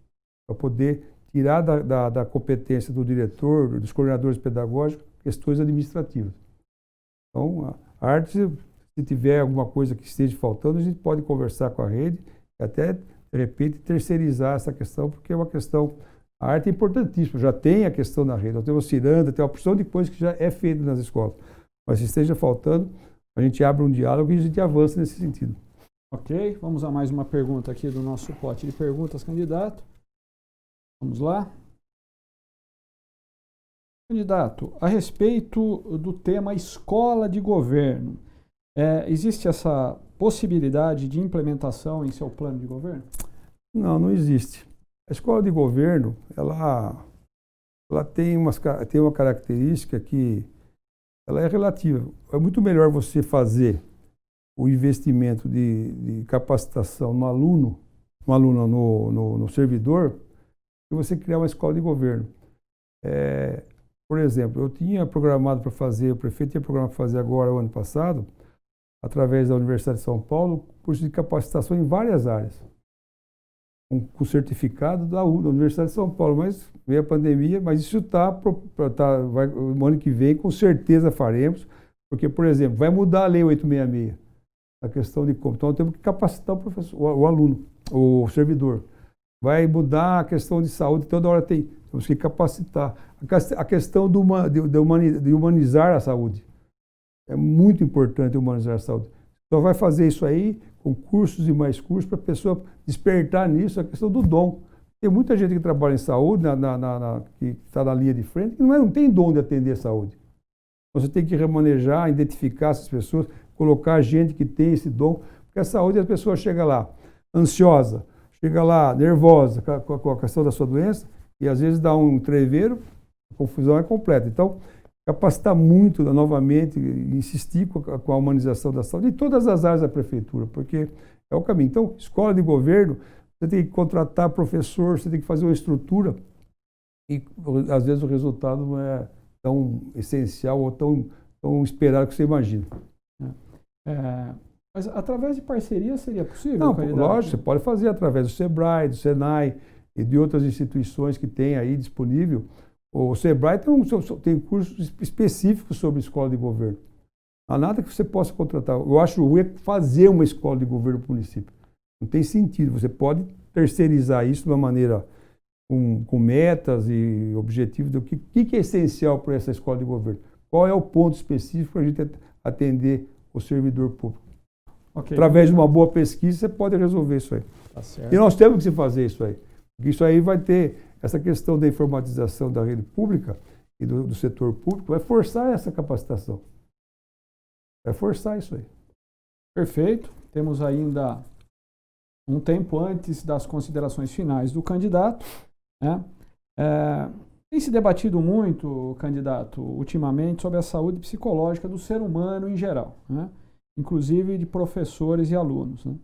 S2: para poder tirar da competência do diretor, dos coordenadores pedagógicos, questões administrativas. Então, a arte, se tiver alguma coisa que esteja faltando, a gente pode conversar com a rede e até, de repente, terceirizar essa questão, porque é uma questão. A arte é importantíssima, já tem a questão na rede, nós temos ciranda, tem uma porção de coisas que já é feita nas escolas. Mas se esteja faltando, a gente abre um diálogo e a gente avança nesse sentido.
S1: Ok, vamos a mais uma pergunta aqui do nosso pote de perguntas, candidato. Vamos lá. Candidato, a respeito do tema escola de governo, existe essa possibilidade de implementação em seu plano de governo?
S2: Não, não existe. A escola de governo, ela tem uma característica que ela é relativa. É muito melhor você fazer o investimento de capacitação no servidor, que você criar uma escola de governo. Por exemplo, eu tinha programado para fazer, o prefeito tinha programado para fazer agora, o ano passado, através da Universidade de São Paulo, curso de capacitação em várias áreas, com certificado da Universidade de São Paulo, mas veio a pandemia, mas isso o ano que vem, com certeza faremos, porque, por exemplo, vai mudar a Lei 866, a questão de como. Então, temos que capacitar o professor, o aluno, o servidor. Vai mudar a questão de saúde, toda hora temos que capacitar. A questão de humanizar a saúde. É muito importante humanizar a saúde. Só vai fazer isso aí com cursos e mais cursos para a pessoa despertar nisso a questão do dom. Tem muita gente que trabalha em saúde, que está na linha de frente, que não tem dom de atender a saúde. Você tem que remanejar, identificar essas pessoas, colocar gente que tem esse dom, porque a saúde, a pessoa chega lá ansiosa, chega lá nervosa com a questão da sua doença, e às vezes dá um treveiro, a confusão é completa. Então, capacitar muito novamente, insistir com a humanização da saúde em todas as áreas da prefeitura, porque é o caminho. Então, escola de governo, você tem que contratar professor, você tem que fazer uma estrutura, e às vezes o resultado não é tão essencial ou tão esperado que você imagina.
S1: Mas através de parceria seria possível?
S2: Não, lógico, você pode fazer através do SEBRAE, do SENAI e de outras instituições que tem aí disponível. O SEBRAE tem cursos específicos sobre escola de governo. Não há nada que você possa contratar. Eu acho ruim fazer uma escola de governo para o município. Não tem sentido. Você pode terceirizar isso de uma maneira com metas e objetivos do que é essencial para essa escola de governo. Qual é o ponto específico para a gente atender o servidor público. Okay. Através de uma boa pesquisa, você pode resolver isso aí.
S1: Tá certo.
S2: E nós temos que fazer isso aí. Porque isso aí vai ter, essa questão da informatização da rede pública e do setor público, vai forçar essa capacitação. Vai forçar isso aí.
S1: Perfeito. Temos ainda um tempo antes das considerações finais do candidato, né? Tem se debatido muito, candidato, ultimamente, sobre a saúde psicológica do ser humano em geral, né? Inclusive de professores e alunos, né?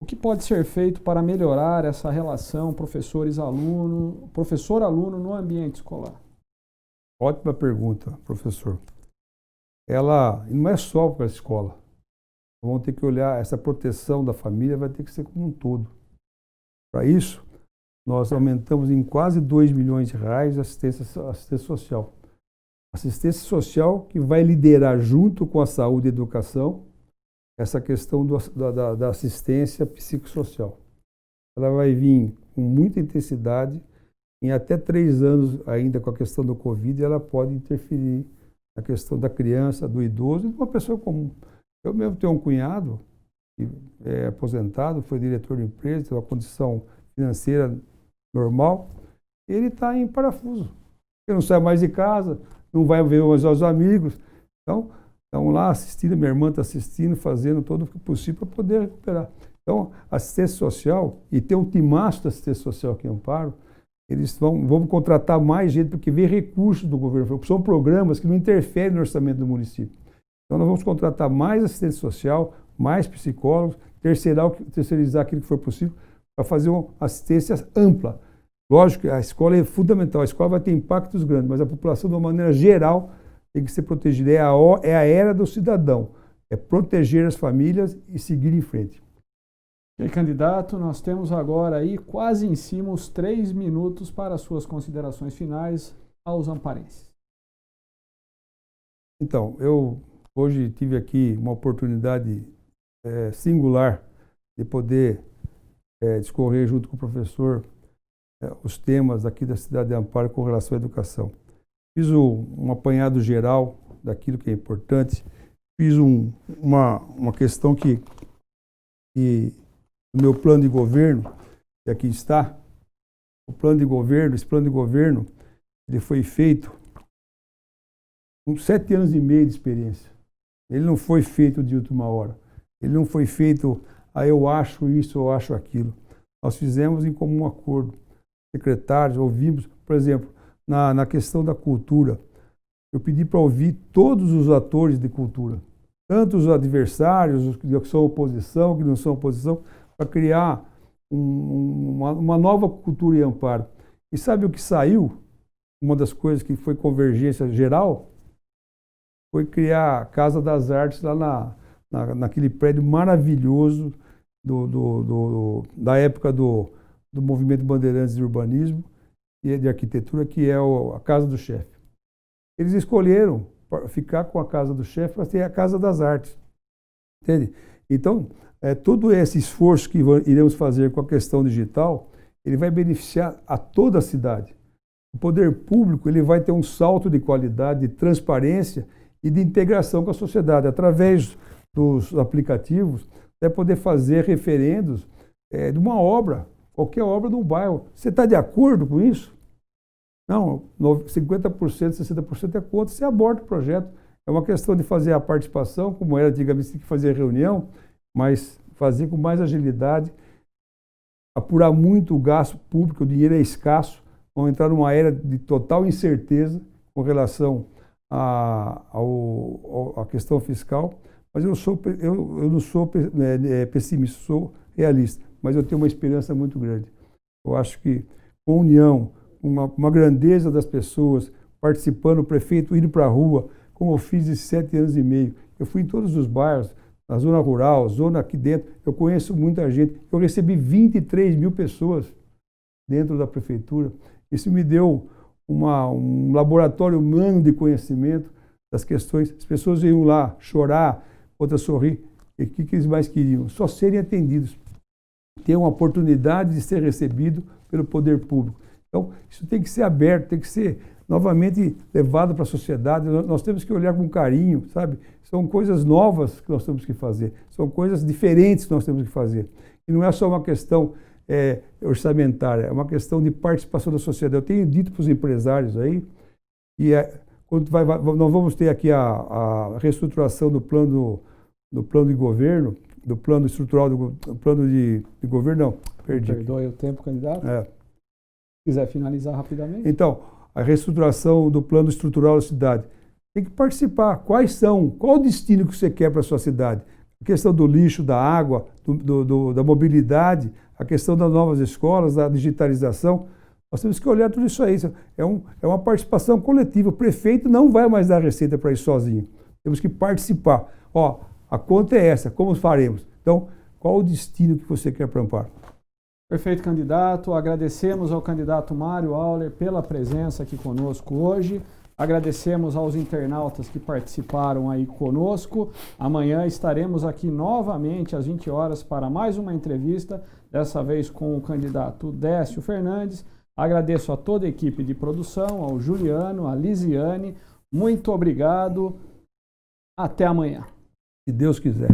S1: O que pode ser feito para melhorar essa relação professor-aluno no ambiente escolar?
S2: Ótima pergunta, professor. Ela não é só para a escola. Vamos ter que olhar, essa proteção da família vai ter que ser como um todo. Para isso, nós aumentamos em quase 2 milhões de reais a assistência social. Assistência social que vai liderar junto com a saúde e a educação essa questão da assistência psicossocial. Ela vai vir com muita intensidade, em até 3 anos ainda com a questão do Covid, ela pode interferir na questão da criança, do idoso e de uma pessoa comum. Eu mesmo tenho um cunhado, que é aposentado, foi diretor de empresa, tem uma condição financeira normal, ele está em parafuso. Ele não sai mais de casa, não vai ver os amigos. Então, estão lá assistindo, minha irmã está assistindo, fazendo todo o possível para poder recuperar. Então, assistência social, e tem um timaço da assistência social aqui em Amparo, eles vão contratar mais gente, porque vem recursos do governo. São programas que não interferem no orçamento do município. Então, nós vamos contratar mais assistência social, mais psicólogos, terceirizar aquilo que for possível, para fazer uma assistência ampla. Lógico que a escola é fundamental, a escola vai ter impactos grandes, mas a população, de uma maneira geral, tem que ser protegida. É a era do cidadão, é proteger as famílias e seguir em frente.
S1: E aí, candidato, nós temos agora aí quase em cima os 3 minutos para as suas considerações finais aos amparenses.
S2: Então, eu hoje tive aqui uma oportunidade singular de poder discorrer junto com o professor os temas aqui da cidade de Amparo com relação à educação. Fiz um apanhado geral daquilo que é importante, fiz uma questão que no meu plano de governo, que aqui está, esse plano de governo, ele foi feito com 7 anos e meio de experiência. Ele não foi feito de última hora. Ele não foi feito, eu acho isso, eu acho aquilo. Nós fizemos em comum acordo. Secretários, ouvimos, por exemplo, na questão da cultura, eu pedi para ouvir todos os atores de cultura, tanto os adversários, os que são oposição, que não são oposição, para criar uma nova cultura em Amparo. E sabe o que saiu? Uma das coisas que foi convergência geral foi criar a Casa das Artes lá naquele prédio maravilhoso da época do Movimento Bandeirantes de Urbanismo e de Arquitetura, que é a Casa do Chefe. Eles escolheram ficar com a Casa do Chefe para ter a Casa das Artes. Entende? Então, todo esse esforço que iremos fazer com a questão digital, ele vai beneficiar a toda a cidade. O poder público ele vai ter um salto de qualidade, de transparência e de integração com a sociedade. Através dos aplicativos, vai poder fazer referendos de uma obra, qualquer obra de um bairro. Você está de acordo com isso? Não, 50%, 60% é contra, você aborda o projeto. É uma questão de fazer a participação, como era antigamente, você tinha que fazer reunião, mas fazer com mais agilidade, apurar muito o gasto público, o dinheiro é escasso, vão entrar numa era de total incerteza com relação à questão fiscal, mas eu não sou pessimista, sou realista, mas eu tenho uma esperança muito grande. Eu acho que com união, uma grandeza das pessoas, participando, o prefeito indo para a rua, como eu fiz esses 7 anos e meio, eu fui em todos os bairros, na zona rural, zona aqui dentro, eu conheço muita gente, eu recebi 23 mil pessoas dentro da prefeitura. Isso me deu um laboratório humano de conhecimento das questões. As pessoas iam lá chorar, outras sorrir. E o que eles mais queriam? Só serem atendidos. Ter uma oportunidade de ser recebido pelo poder público. Então, isso tem que ser aberto, tem que ser novamente levado para a sociedade. Nós temos que olhar com carinho, sabe? São coisas novas que nós temos que fazer. São coisas diferentes que nós temos que fazer. E não é só uma questão orçamentária, é uma questão de participação da sociedade. Eu tenho dito para os empresários aí, e quando nós vamos ter aqui a reestruturação do plano de governo, do plano estrutural, do plano de governo, não, perdi.
S1: Perdoe o tempo, candidato. Se quiser finalizar rapidamente.
S2: Então, a reestruturação do plano estrutural da cidade. Tem que participar. Qual o destino que você quer para a sua cidade? A questão do lixo, da água, da mobilidade, a questão das novas escolas, da digitalização. Nós temos que olhar tudo isso aí. É uma participação coletiva. O prefeito não vai mais dar receita para isso sozinho. Temos que participar. A conta é essa, como faremos? Então, qual o destino que você quer para Amparo?
S1: Perfeito, candidato. Agradecemos ao candidato Mário Auler pela presença aqui conosco hoje. Agradecemos aos internautas que participaram aí conosco. Amanhã estaremos aqui novamente às 20 horas para mais uma entrevista, dessa vez com o candidato Décio Fernandes. Agradeço a toda a equipe de produção, ao Juliano, a Lisiane. Muito obrigado. Até amanhã.
S2: Se Deus quiser.